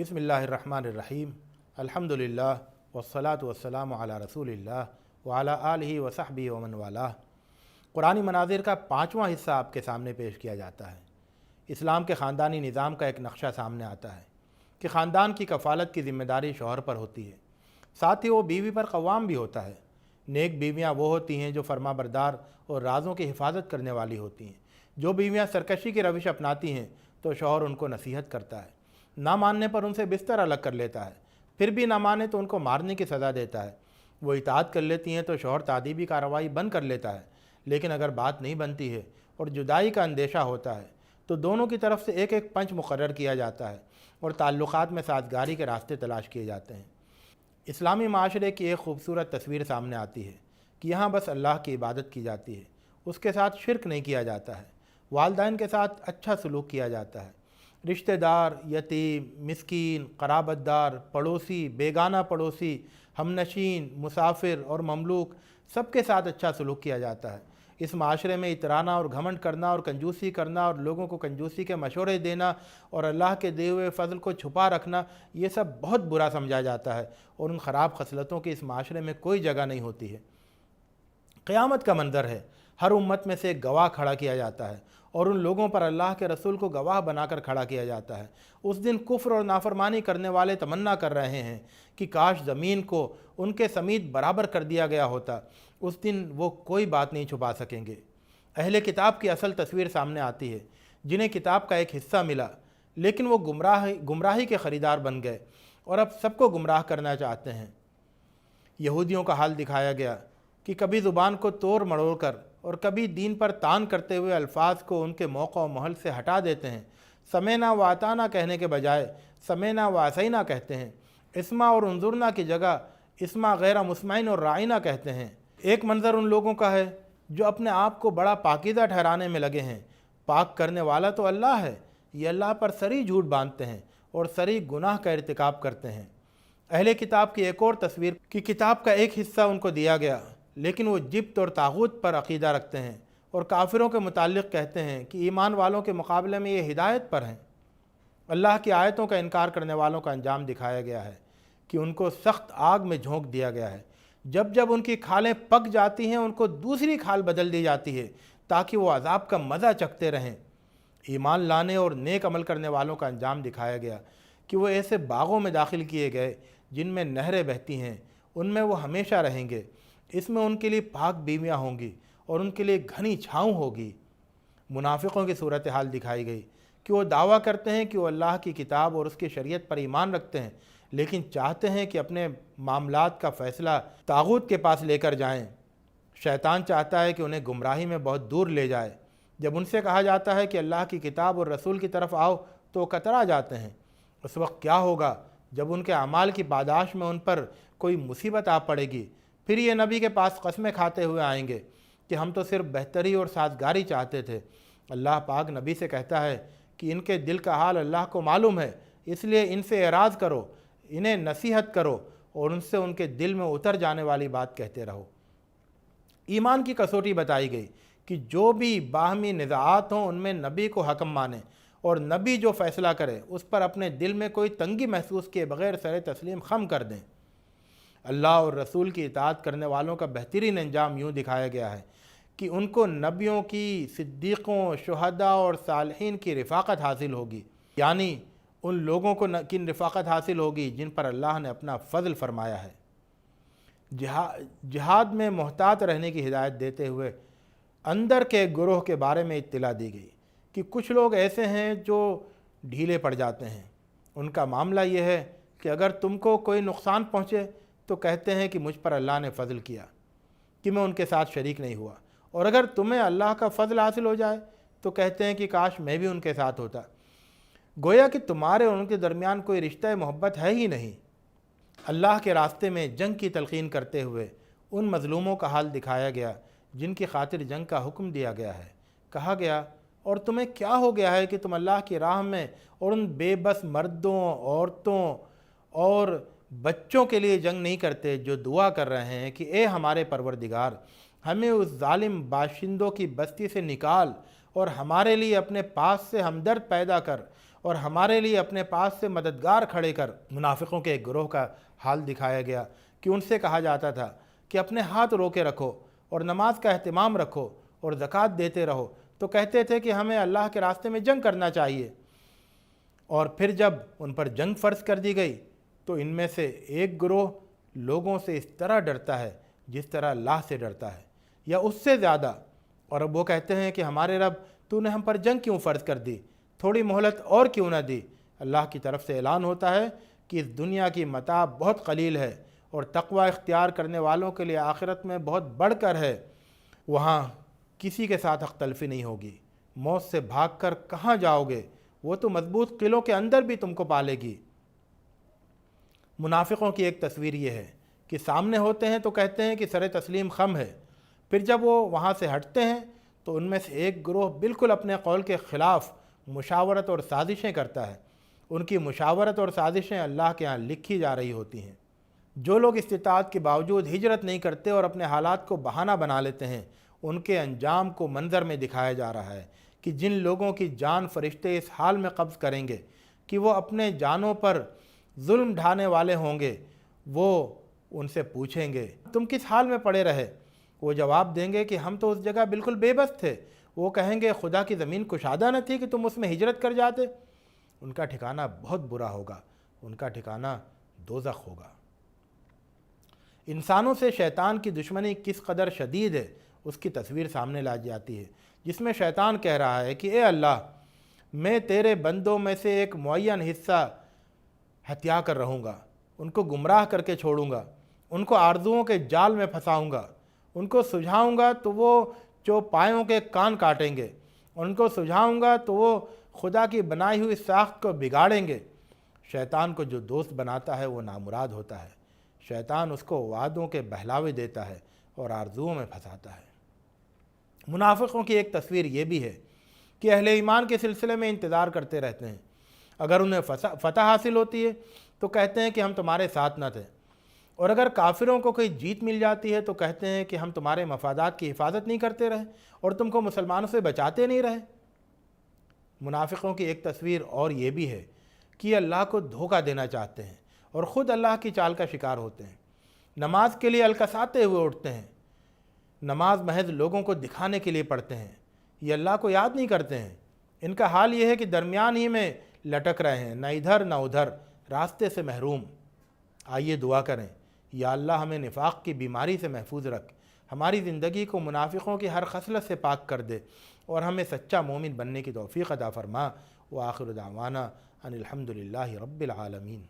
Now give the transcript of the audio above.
बिस्मिल्लाहिर्रहमानिर्रहीम अल्हम्दुलिल्लाह वस्सलातु वस्सलामु अला रसूलिल्लाह व अला आलिहि व सहबिहि व मन वालाह। कुरानी मनाज़िर का 5वां हिस्सा आपके सामने पेश किया जाता है। इस्लाम के ख़ानदानी निज़ाम का एक नक्शा सामने आता है कि ख़ानदान की कफ़ालत की ज़िम्मेदारी शौहर पर होती है, साथ ही वो बीवी पर क़वाम भी होता है। नेक बीवियाँ वो होती हैं जो फरमाबरदार और राज़ों की हिफाजत करने वाली होती हैं। जो बीवियाँ सरकशी की रविश अपनाती हैं तो शौहर उनको नसीहत करता है, ना मानने पर उनसे बिस्तर अलग कर लेता है, फिर भी ना माने तो उनको मारने की सज़ा देता है। वो इताअत कर लेती हैं तो शौहर तादीबी कार्रवाई बंद कर लेता है, लेकिन अगर बात नहीं बनती है और जुदाई का अंदेशा होता है तो दोनों की तरफ से एक एक पंच मुकर्रर किया जाता है और ताल्लुकात में साझगारी के रास्ते तलाश किए जाते हैं। इस्लामी माशरे की एक खूबसूरत तस्वीर सामने आती है कि यहाँ बस अल्लाह की इबादत की जाती है, उसके साथ शिरक नहीं किया जाता है, वालिदैन के साथ अच्छा सलूक किया जाता है, रिश्तेदार, यतीम, मिस्कीन, क़राबतदार, पड़ोसी, बेगाना पड़ोसी, हमनशीन, मुसाफिर और ममलूक सबके साथ अच्छा सलूक किया जाता है। इस माशरे में इतराना और घमंड करना और कंजूसी करना और लोगों को कंजूसी के मशवरे देना और अल्लाह के दिए हुए फ़ज़ल को छुपा रखना, ये सब बहुत बुरा समझा जाता है और उन ख़राब खसलतों की इस माशरे में कोई जगह नहीं होती है। क़यामत का मंज़र है, हर उम्मत में से एक गवाह खड़ा किया जाता है और उन लोगों पर अल्लाह के रसूल को गवाह बनाकर खड़ा किया जाता है। उस दिन कुफ्र और नाफरमानी करने वाले तमन्ना कर रहे हैं कि काश ज़मीन को उनके समीत बराबर कर दिया गया होता। उस दिन वो कोई बात नहीं छुपा सकेंगे। अहले किताब की असल तस्वीर सामने आती है, जिन्हें किताब का एक हिस्सा मिला लेकिन वो गुमराही के ख़रीदार बन गए और अब सबको गुमराह करना चाहते हैं। यहूदियों का हाल दिखाया गया कि कभी ज़ुबान को तोड़ मरोड़ कर और कभी दीन पर तान करते हुए अल्फाज को उनके मौका और महल से हटा देते हैं। समेना व अताना कहने के बजाय समेना व असैना कहते हैं। इस्मा और उन्जुरना की जगह इस्मा गैर मुस्मईन और राइना कहते हैं। एक मंज़र उन लोगों का है जो अपने आप को बड़ा पाकीज़ा ठहराने में लगे हैं। पाक करने वाला तो अल्लाह है, ये अल्लाह पर सरी झूठ बांधते हैं और सरी गुनाह का इर्तिकाब करते हैं। अहले किताब की एक और तस्वीर कि किताब का एक हिस्सा उनको दिया गया लेकिन वो जिब्त और तागूत पर अक़ीदा रखते हैं और काफिरों के मुताल्लिक़ कहते हैं कि ईमान वालों के मुकाबले में ये हिदायत पर हैं। अल्लाह की आयतों का इनकार करने वालों का अंजाम दिखाया गया है कि उनको सख्त आग में झोंक दिया गया है। जब जब उनकी खालें पक जाती हैं उनको दूसरी खाल बदल दी जाती है ताकि वो अजाब का मज़ा चखते रहें। ईमान लाने और नेक अमल करने वालों का अंजाम दिखाया गया कि वो ऐसे बागों में दाखिल किए गए जिनमें नहरें बहती हैं, उनमें वो हमेशा रहेंगे। इसमें उनके लिए पाक बीवियाँ होंगी और उनके लिए घनी छाँव होगी। मुनाफिकों की सूरत हाल दिखाई गई कि वो दावा करते हैं कि वो अल्लाह की किताब और उसकी शरीयत पर ईमान रखते हैं, लेकिन चाहते हैं कि अपने मामलात का फ़ैसला तागूत के पास लेकर जाएं। शैतान चाहता है कि उन्हें गुमराही में बहुत दूर ले जाए। जब उनसे कहा जाता है कि अल्लाह की किताब और रसूल की तरफ आओ तो वो कतरा जाते हैं। उस वक्त क्या होगा जब उनके अमाल की पादाश में उन पर कोई मुसीबत आ पड़ेगी। फिर ये नबी के पास कस्में खाते हुए आएंगे कि हम तो सिर्फ बेहतरी और साजगारी चाहते थे। अल्लाह पाक नबी से कहता है कि इनके दिल का हाल अल्लाह को मालूम है, इसलिए इनसे एराज़ करो, इन्हें नसीहत करो और उनसे उनके दिल में उतर जाने वाली बात कहते रहो। ईमान की कसौटी बताई गई कि जो भी बाहमी निज़ाआत हों उनमें नबी को हकम माने और नबी जो फ़ैसला करे उस पर अपने दिल में कोई तंगी महसूस किए बग़ैर सर तस्लीम खम कर दें। अल्लाह और रसूल की इताअत करने वालों का बेहतरीन अंजाम यूँ दिखाया गया है कि उनको नबियों की, सिद्दीक़ों, शुहदा और सालिहीन की रिफ़ाक़त हासिल होगी, यानी उन लोगों को की रिफ़ाक़त हासिल होगी जिन पर अल्लाह ने अपना फ़ज़ल फ़रमाया है। जिहाद में मोहतात रहने की हिदायत देते हुए अंदर के गुरोह के बारे में इत्तिला दी गई कि कुछ लोग ऐसे हैं जो ढीले पड़ जाते हैं। उनका मामला ये है कि अगर तुमको कोई नुकसान पहुँचे तो कहते हैं कि मुझ पर अल्लाह ने फ़ज़ल किया कि मैं उनके साथ शरीक नहीं हुआ, और अगर तुम्हें अल्लाह का फ़ज़ल हासिल हो जाए तो कहते हैं कि काश मैं भी उनके साथ होता। गोया कि तुम्हारे और उनके दरमियान कोई रिश्ता मोहब्बत है ही नहीं। अल्लाह के रास्ते में जंग की तलक़ीन करते हुए उन मज़लूमों का हाल दिखाया गया जिनकी खातिर जंग का हुक्म दिया गया है। कहा गया, और तुम्हें क्या हो गया है कि तुम अल्लाह की राह में और उन बेबस मर्दों, औरतों और बच्चों के लिए जंग नहीं करते जो दुआ कर रहे हैं कि ए हमारे परवरदिगार, हमें उस जालिम बाशिंदों की बस्ती से निकाल और हमारे लिए अपने पास से हमदर्द पैदा कर اور ہمارے لیے اپنے پاس سے مددگار کھڑے کر منافقوں کے ایک گروہ کا حال دکھایا گیا کہ ان سے کہا جاتا تھا کہ اپنے ہاتھ روکے رکھو اور نماز کا اہتمام رکھو اور زکوٰۃ دیتے رہو، تو کہتے تھے کہ ہمیں اللہ کے راستے میں جنگ کرنا چاہیے، اور پھر جب ان پر جنگ فرض کر دی گئی تو ان میں سے ایک گروہ لوگوں سے اس طرح ڈرتا ہے جس طرح اللہ سے ڈرتا ہے یا اس سے زیادہ، اور اب وہ کہتے ہیں کہ ہمارے رب تو نے ہم پر جنگ کیوں فرض کر دی، تھوڑی مہلت اور کیوں نہ دی۔ اللہ کی طرف سے اعلان ہوتا ہے کہ اس دنیا کی متاع بہت قلیل ہے اور تقوی اختیار کرنے والوں کے لیے آخرت میں بہت بڑھ کر ہے، وہاں کسی کے ساتھ حق تلفی نہیں ہوگی، موت سے بھاگ کر کہاں جاؤ گے، وہ تو مضبوط قلعوں کے اندر بھی تم کو پالے گی۔ منافقوں کی ایک تصویر یہ ہے کہ سامنے ہوتے ہیں تو کہتے ہیں کہ سر تسلیم خم ہے، پھر جب وہ وہاں سے ہٹتے ہیں تو ان میں سے ایک گروہ بالکل اپنے قول کے خلاف مشاورت اور سازشیں کرتا ہے۔ ان کی مشاورت اور سازشیں اللہ کے ہاں لکھی جا رہی ہوتی ہیں۔ جو لوگ استطاعت کے باوجود ہجرت نہیں کرتے اور اپنے حالات کو بہانہ بنا لیتے ہیں، ان کے انجام کو منظر میں دکھایا جا رہا ہے کہ جن لوگوں کی جان فرشتے اس حال میں قبض کریں گے کہ وہ اپنے جانوں پر ظلم ڈھانے والے ہوں گے، وہ ان سے پوچھیں گے تم کس حال میں پڑے رہے؟ وہ جواب دیں گے کہ ہم تو اس جگہ بالکل بے بس تھے۔ وہ کہیں گے خدا کی زمین کشادہ نہ تھی کہ تم اس میں ہجرت کر جاتے؟ ان کا ٹھکانہ بہت برا ہوگا، ان کا ٹھکانہ دوزخ ہوگا۔ انسانوں سے شیطان کی دشمنی کس قدر شدید ہے اس کی تصویر سامنے لا جاتی ہے، جس میں شیطان کہہ رہا ہے کہ اے اللہ، میں تیرے بندوں میں سے ایک معین حصہ ہتھیا کر رہوں گا، ان کو گمراہ کر کے چھوڑوں گا، ان کو آرزوؤں کے جال میں پھنساؤں گا، ان کو سجھاؤں گا تو وہ چوپایوں کے کان کاٹیں گے، ان کو سجھاؤں گا تو وہ خدا کی بنائی ہوئی ساخت کو بگاڑیں گے۔ شیطان کو جو دوست بناتا ہے وہ نامراد ہوتا ہے، شیطان اس کو وعدوں کے بہلاوے دیتا ہے اور آرزوؤں میں پھنساتا ہے۔ منافقوں کی ایک تصویر یہ بھی ہے کہ اہل ایمان کے سلسلے میں انتظار کرتے رہتے ہیں، اگر انہیں فتح حاصل ہوتی ہے تو کہتے ہیں کہ ہم تمہارے ساتھ نہ تھے، اور اگر کافروں کو کوئی جیت مل جاتی ہے تو کہتے ہیں کہ ہم تمہارے مفادات کی حفاظت نہیں کرتے رہے اور تم کو مسلمانوں سے بچاتے نہیں رہے۔ منافقوں کی ایک تصویر اور یہ بھی ہے کہ یہ اللہ کو دھوکہ دینا چاہتے ہیں اور خود اللہ کی چال کا شکار ہوتے ہیں۔ نماز کے لیے الکساتے ہوئے اٹھتے ہیں، نماز محض لوگوں کو دکھانے کے لیے پڑھتے ہیں، یہ اللہ کو یاد نہیں کرتے ہیں۔ ان کا حال یہ ہے کہ درمیان ہی میں لٹک رہے ہیں، نہ ادھر نہ ادھر، راستے سے محروم۔ آئیے دعا کریں، یا اللہ ہمیں نفاق کی بیماری سے محفوظ رکھ، ہماری زندگی کو منافقوں کی ہر خصلت سے پاک کر دے اور ہمیں سچا مومن بننے کی توفیق عطا فرما۔ وآخر دعوانا ان الحمد للہ رب العالمین۔